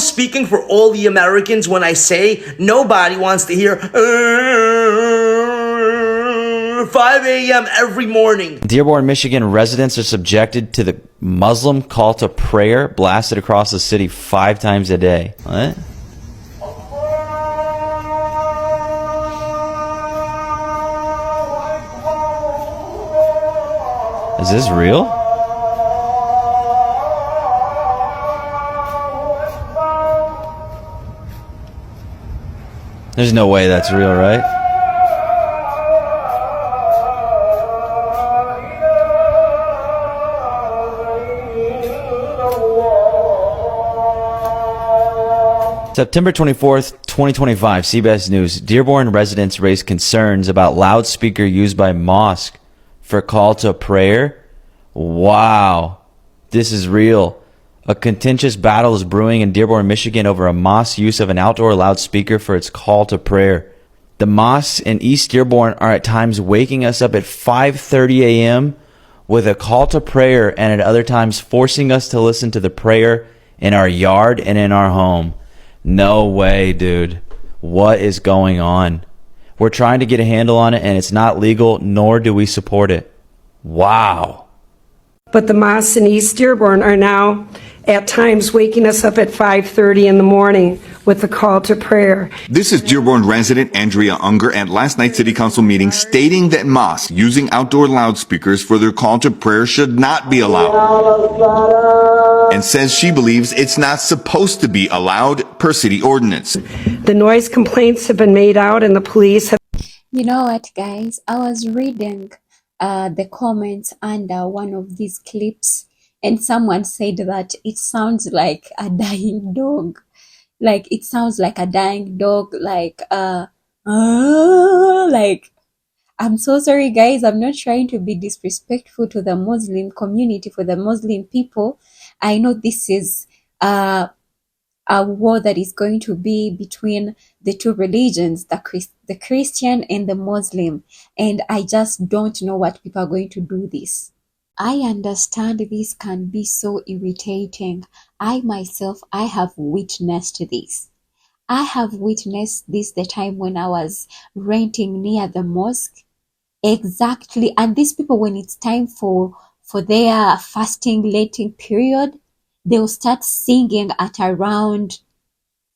speaking for all the Americans when I say nobody wants to hear 5 a.m. every morning. Dearborn, Michigan residents are subjected to the Muslim call to prayer blasted across the city 5 times a day. What? Is this real? There's no way that's real, right? September 24th, 2025, CBS News. Dearborn residents raise concerns about loudspeaker used by mosque for call to prayer. Wow, this is real. A contentious battle is brewing in Dearborn, Michigan over a mosque's use of an outdoor loudspeaker for its call to prayer. The mosques in East Dearborn are at times waking us up at 5:30 a.m. with a call to prayer, and at other times forcing us to listen to the prayer in our yard and in our home. No way, dude. What is going on? We're trying to get a handle on it, and it's not legal, nor do we support it. Wow. But the mosques in East Dearborn are now at times waking us up at 5:30 in the morning with the call to prayer. This is Dearborn resident Andrea Unger at last night's City Council meeting stating that mosques using outdoor loudspeakers for their call to prayer should not be allowed, and says she believes it's not supposed to be allowed per city ordinance. The noise complaints have been made out and the police have... You know what, guys? I was reading the comments under one of these clips, and someone said that it sounds like a dying dog. Like, it sounds like a dying dog, like, I'm so sorry, guys. I'm not trying to be disrespectful to the Muslim community, for the Muslim people. I know this is a war that is going to be between the two religions, the Christian and the Muslim. And I just don't know what people are going to do this. I understand this can be so irritating. I myself, I have witnessed this. I have witnessed this the time when I was renting near the mosque. Exactly. And these people, when it's time for their fasting letting period, they'll start singing at around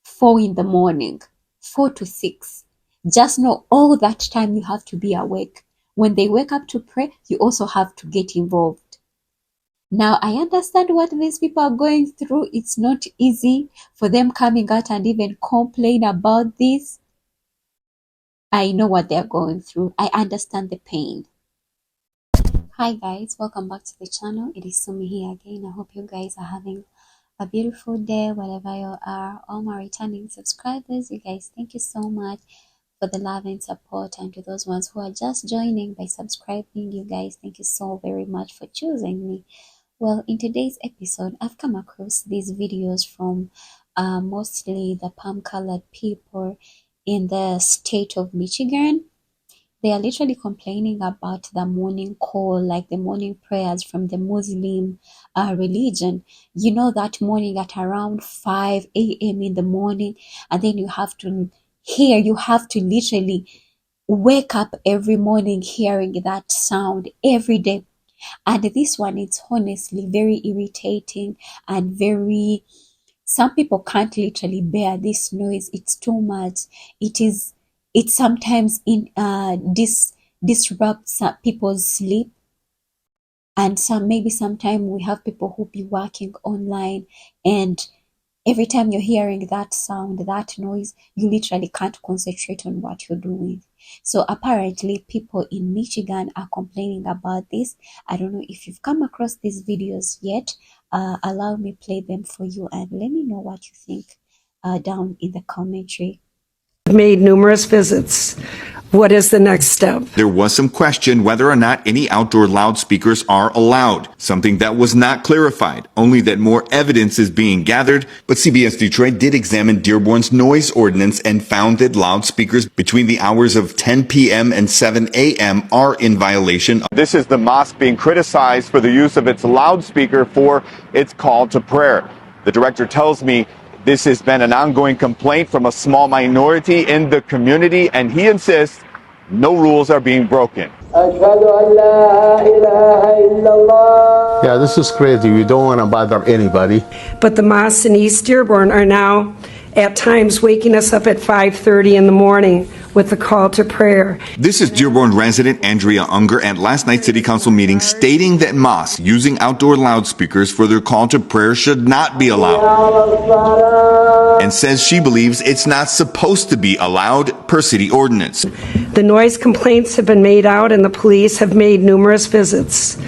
4 in the morning, 4 to 6. Just know all that time you have to be awake. When they wake up to pray, you also have to get involved. Now, I understand what these people are going through. It's not easy for them coming out and even complain about this. I know what they're going through. I understand the pain. Hi guys, welcome back to the channel. It is Sumi here again. I hope you guys are having a beautiful day wherever you are. All my returning subscribers, you guys, thank you so much for the love and support, and to those ones who are just joining by subscribing, you guys, thank you so very much for choosing me. Well, in today's episode, I've come across these videos from mostly the palm-colored people in the state of Michigan. They are literally complaining about the morning call, like the morning prayers from the Muslim religion. You know, that morning at around 5 a.m. in the morning, and then you have to literally wake up every morning hearing that sound every day. And this one, it's honestly very irritating and some people can't literally bear this noise. It's too much. It sometimes disrupts people's sleep. And sometimes we have people who be working online, and every time you're hearing that sound, that noise, you literally can't concentrate on what you're doing. So apparently people in Michigan are complaining about this. I don't know if you've come across these videos yet. Allow me play them for you and let me know what you think down in the commentary. Made numerous visits. What is the next step? There was some question whether or not any outdoor loudspeakers are allowed, something that was not clarified, only that more evidence is being gathered. But CBS Detroit did examine Dearborn's noise ordinance and found that loudspeakers between the hours of 10 p.m. and 7 a.m. are in violation. This is the mosque being criticized for the use of its loudspeaker for its call to prayer. The director tells me This has been an ongoing complaint from a small minority in the community, and he insists no rules are being broken. Yeah, this is crazy. We don't want to bother anybody. But the mosques in East Dearborn are now at times waking us up at 5:30 in the morning with the call to prayer. This is Dearborn resident Andrea Unger at last night's city council meeting stating that mosques using outdoor loudspeakers for their call to prayer should not be allowed, and says she believes it's not supposed to be allowed per city ordinance. The noise complaints have been made out and the police have made numerous visits.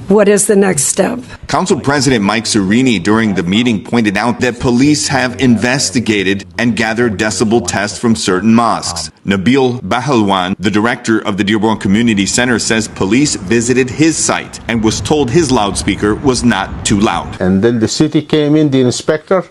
What is the next step? Council President Mike Serini during the meeting pointed out that police have investigated and gathered decibel tests from certain mosques. Nabil Bahalwan, the director of the Dearborn Community Center, says police visited his site and was told his loudspeaker was not too loud. And then the city came in, the inspector.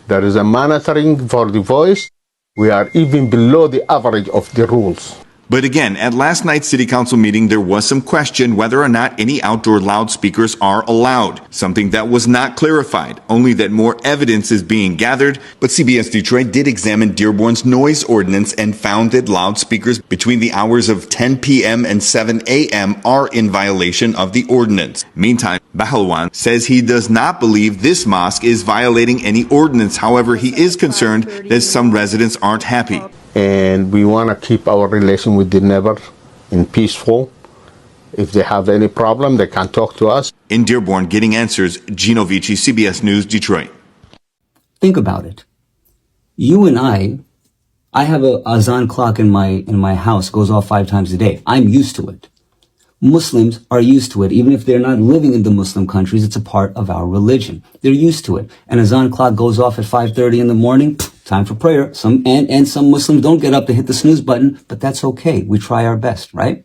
There is a monitoring for the voice. We are even below the average of the rules. But again, at last night's city council meeting, there was some question whether or not any outdoor loudspeakers are allowed, something that was not clarified, only that more evidence is being gathered. But CBS Detroit did examine Dearborn's noise ordinance and found that loudspeakers between the hours of 10 p.m. and 7 a.m. are in violation of the ordinance. Meantime, Bahalwan says he does not believe this mosque is violating any ordinance. However, he is concerned that some residents aren't happy. And we want to keep our relation with the neighbor in peaceful. If they have any problem, they can talk to us. In Dearborn, getting answers, Gino Vici, CBS News, Detroit. Think about it. You and I have a azan clock in my house, goes off 5 times a day. I'm used to it. Muslims are used to it. Even if they're not living in the Muslim countries, it's a part of our religion. They're used to it. An azan clock goes off at 5:30 in the morning, time for prayer. Some Muslims don't get up to hit the snooze button, but that's okay. We try our best, right?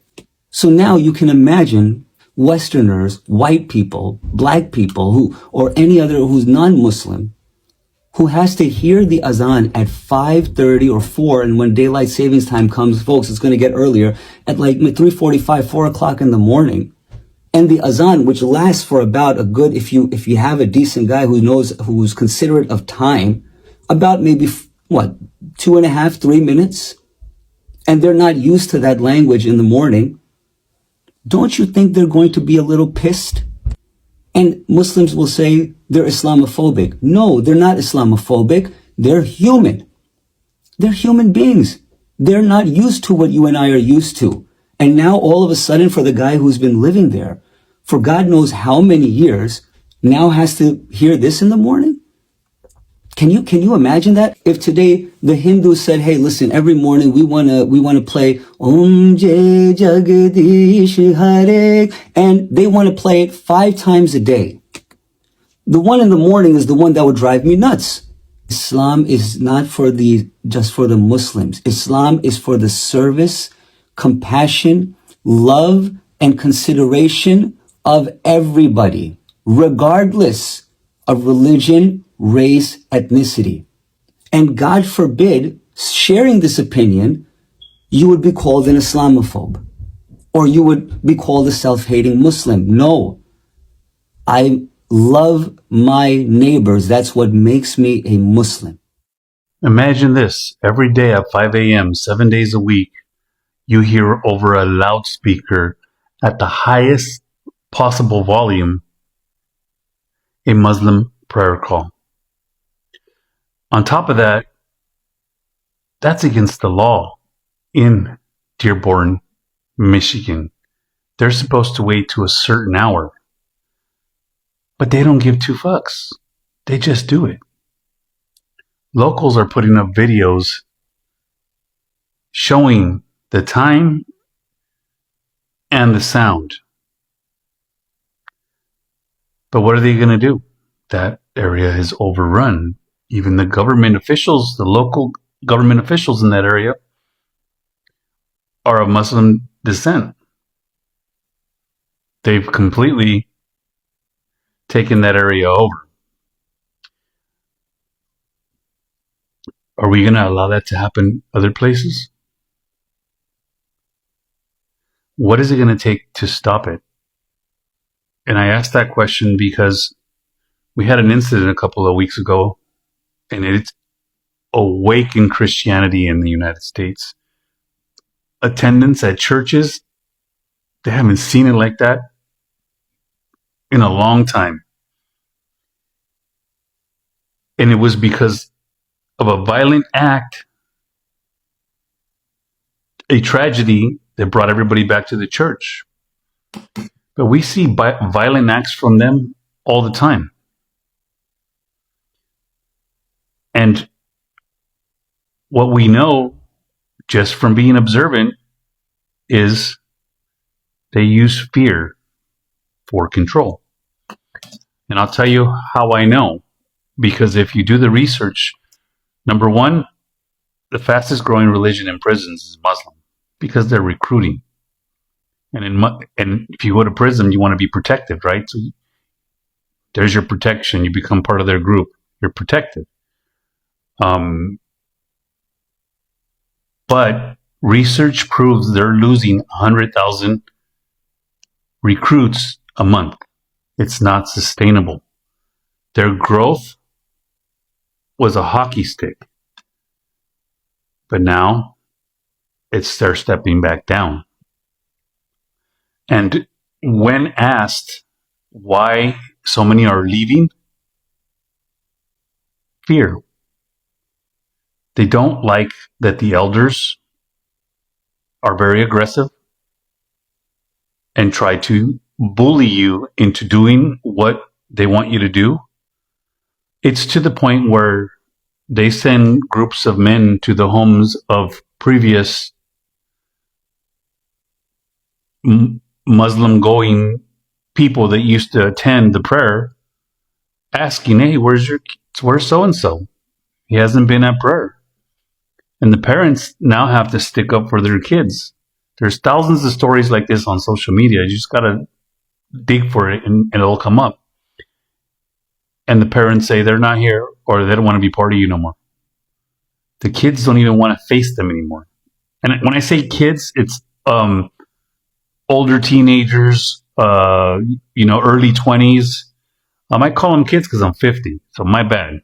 So now you can imagine Westerners, white people, black people, or any other who's non-Muslim, who has to hear the azan at 5:30 or 4, and when daylight savings time comes, folks, it's going to get earlier, at like 3:45, 4 o'clock in the morning. And the azan, which lasts for about a good, if you have a decent guy who's considerate of time, about maybe, 2.5, 3 minutes? And they're not used to that language in the morning. Don't you think they're going to be a little pissed? And Muslims will say they're Islamophobic. No, they're not Islamophobic. They're human. They're human beings. They're not used to what you and I are used to. And now all of a sudden, for the guy who's been living there for God knows how many years, now has to hear this in the morning? Can you imagine that? If today the Hindus said, hey, listen, every morning we wanna play Om Jai Jagdish Hare, and they want to play it 5 times a day. The one in the morning is the one that would drive me nuts. Islam is not just for the Muslims. Islam is for the service, compassion, love, and consideration of everybody, regardless of religion, race, ethnicity. And God forbid, sharing this opinion, you would be called an Islamophobe, or you would be called a self-hating Muslim. No, I love my neighbors. That's what makes me a Muslim. Imagine this. Every day at 5 a.m., 7 days a week, you hear over a loudspeaker at the highest possible volume a Muslim prayer call. On top of that, that's against the law in Dearborn, Michigan. They're supposed to wait to a certain hour, but they don't give 2 fucks. They just do it. Locals are putting up videos showing the time and the sound. But what are they going to do? That area is overrun. Even the government officials, the local government officials in that area, are of Muslim descent. They've completely taken that area over. Are we going to allow that to happen other places? What is it going to take to stop it? And I asked that question because we had an incident a couple of weeks ago and it's awakened Christianity in the United States. Attendance at churches, they haven't seen it like that in a long time. And it was because of a violent act, a tragedy that brought everybody back to the church. But we see violent acts from them all the time. And what we know just from being observant is they use fear for control. And I'll tell you how I know. Because if you do the research, number one, the fastest growing religion in prisons is Muslim because they're recruiting. And if you go to prison, you want to be protected, right? So there's your protection. You become part of their group. You're protected. But research proves they're losing 100,000 recruits a month. It's not sustainable. Their growth was a hockey stick. But now they're stepping back down. And when asked why so many are leaving, fear. They don't like that the elders are very aggressive and try to bully you into doing what they want you to do. It's to the point where they send groups of men to the homes of previous Muslim-going people that used to attend the prayer, asking, hey, where's so-and-so? He hasn't been at prayer. And the parents now have to stick up for their kids. There's thousands of stories like this on social media. You just got to dig for it and it'll come up. And the parents say they're not here or they don't want to be part of you no more. The kids don't even want to face them anymore. And when I say kids, it's older teenagers, early 20s. I might call them kids because I'm 50, so my bad.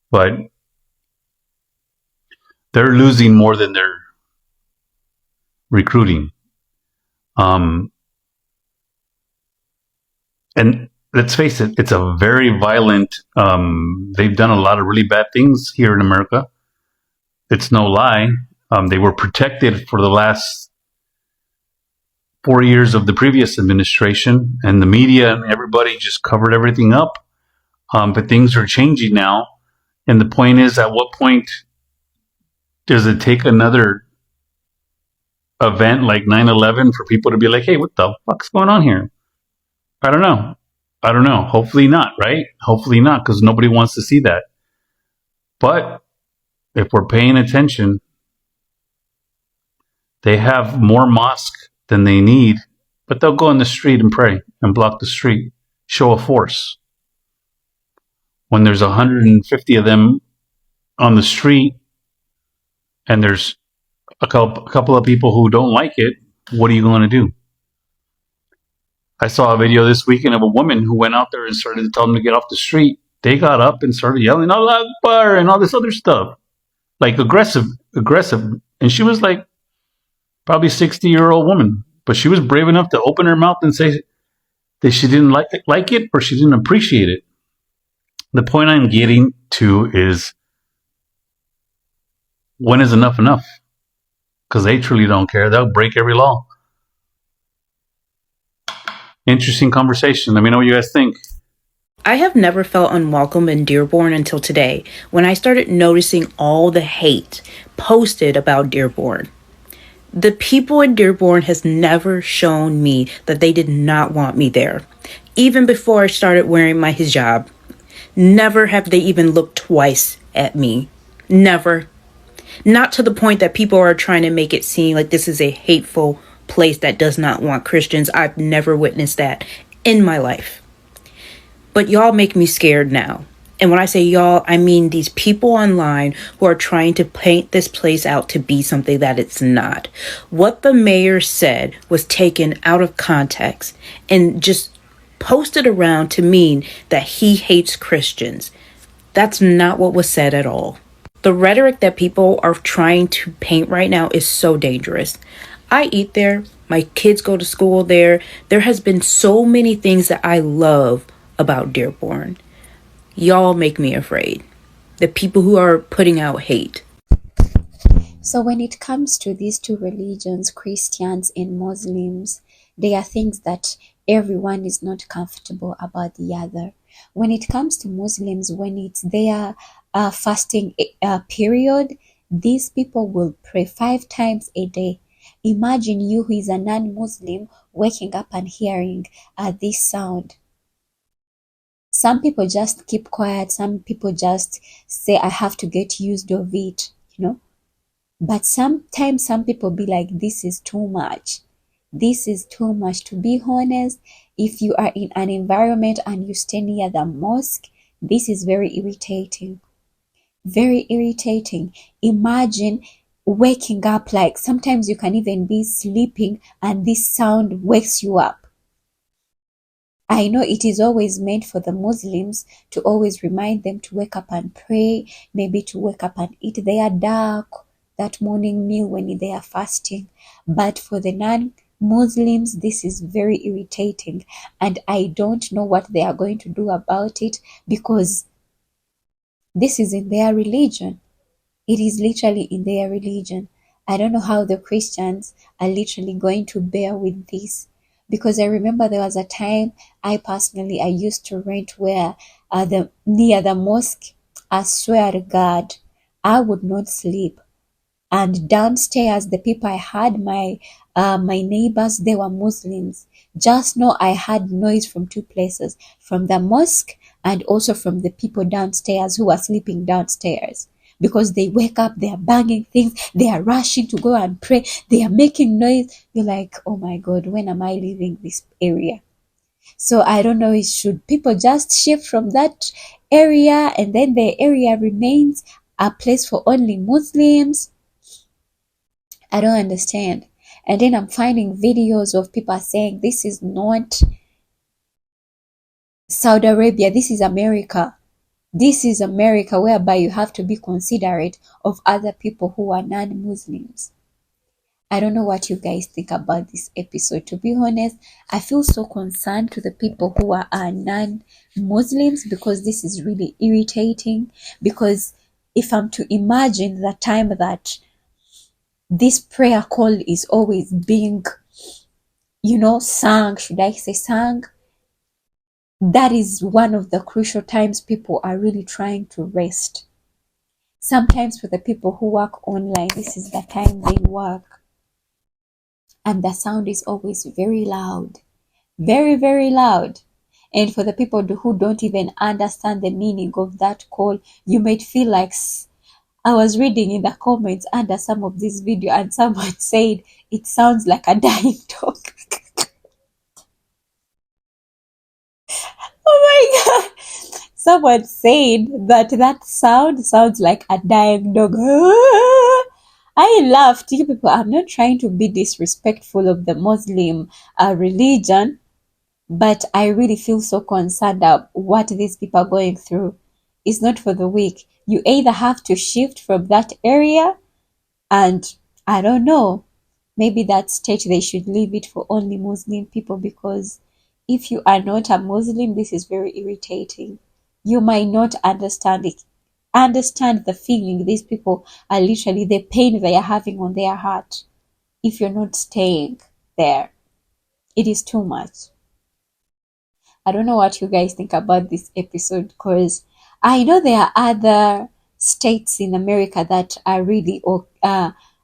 But they're losing more than they're recruiting. And let's face it, it's a very violent, they've done a lot of really bad things here in America. It's no lie. They were protected for the last 4 years of the previous administration, and the media and everybody just covered everything up. But things are changing now. And the point is, at what point does it take another event like 9/11 for people to be like, hey, what the fuck's going on here? I don't know. Hopefully not, right? Hopefully not, because nobody wants to see that. But if we're paying attention, they have more mosques than they need, but they'll go in the street and pray and block the street, show a force. When there's 150 of them on the street and there's a couple of people who don't like it, what are you going to do? I saw a video this weekend of a woman who went out there and started to tell them to get off the street. They got up and started yelling, Allah Akbar, and all this other stuff. Like aggressive. And she was like probably 60-year-old woman, but she was brave enough to open her mouth and say that she didn't like it or she didn't appreciate it. The point I'm getting to is, when is enough enough? Because they truly don't care. They'll break every law. Interesting conversation. Let me know what you guys think. I have never felt unwelcome in Dearborn until today, when I started noticing all the hate posted about Dearborn. The people in Dearborn has never shown me that they did not want me there. Even before I started wearing my hijab, never have they even looked twice at me. Never. Not to the point that people are trying to make it seem like this is a hateful place that does not want Christians. I've never witnessed that in my life. But y'all make me scared now. And when I say y'all, I mean these people online who are trying to paint this place out to be something that it's not. What the mayor said was taken out of context and just posted around to mean that he hates Christians. That's not what was said at all. The rhetoric that people are trying to paint right now is so dangerous. I eat there. My kids go to school there. There has been so many things that I love about Dearborn. Y'all make me afraid. The people who are putting out hate. So when it comes to these two religions, Christians and Muslims, there are things that everyone is not comfortable about the other. When it comes to Muslims, when it's their fasting period, these people will pray 5 times a day. Imagine you who is a non-Muslim waking up and hearing this sound. Some people just keep quiet. Some people just say, I have to get used of it, you know. But sometimes some people be like, this is too much. This is too much. To be honest, if you are in an environment and you stay near the mosque, this is very irritating. Very irritating. Imagine waking up, like sometimes you can even be sleeping and this sound wakes you up. I know it is always meant for the Muslims to always remind them to wake up and pray, maybe to wake up and eat their dak, that morning meal when they are fasting. But for the non-Muslims, this is very irritating. And I don't know what they are going to do about it, because this is in their religion. It is literally in their religion. I don't know how the Christians are literally going to bear with this. Because I remember there was a time I used to rent where near the mosque. I swear to God, I would not sleep. And downstairs, the people I had, my neighbors, they were Muslims. Just know I had noise from 2 places, from the mosque and also from the people downstairs who were sleeping downstairs. Because they wake up, they are banging things, they are rushing to go and pray, they are making noise. You're like, oh my God, when am I leaving this area? So I don't know, should people just shift from that area and then the area remains a place for only Muslims? I don't understand. And then I'm finding videos of people saying this is not Saudi Arabia, this is America. This is America, whereby you have to be considerate of other people who are non-Muslims. I don't know what you guys think about this episode. To be honest, I feel so concerned to the people who are non-Muslims, because this is really irritating. Because if I'm to imagine the time that this prayer call is always being, sung, should I say sung? That is one of the crucial times people are really trying to rest. Sometimes for the people who work online, this is the time they work. And the sound is always very loud. Very, very loud. And for the people who don't even understand the meaning of that call, you might feel like, I was reading in the comments under some of this video and someone said it sounds like a dying dog. Oh my God. Someone said that sound sounds like a dying dog. I laughed. You people, I'm not trying to be disrespectful of the Muslim religion, but I really feel so concerned about what these people are going through. It's not for the weak. You either have to shift from that area, and I don't know, maybe that state they should leave it for only Muslim people, because if you are not a Muslim, this is very irritating. You might not understand it. Understand the feeling these people are literally, the pain they are having on their heart. If you're not staying there, it is too much. I don't know what you guys think about this episode, because I know there are other states in America that are really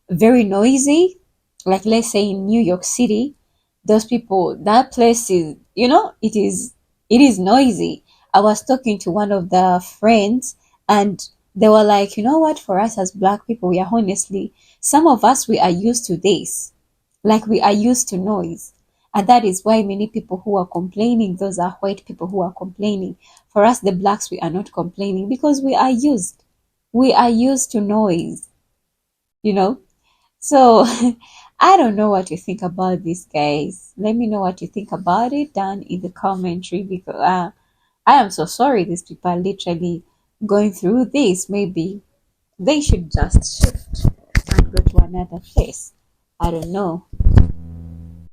very noisy. Like, let's say in New York City, those people, that place is, it is noisy. I was talking to one of the friends and they were like, you know what, for us as Black people, we are honestly, some of us, we are used to this. Like, we are used to noise. And that is why many people who are complaining, those are white people who are complaining. For us, the Blacks, we are not complaining because we are used. We are used to noise, So I don't know what you think about this, guys. Let me know what you think about it down in the commentary, because I am so sorry these people are literally going through this, maybe they should just shift and go to another place. I don't know.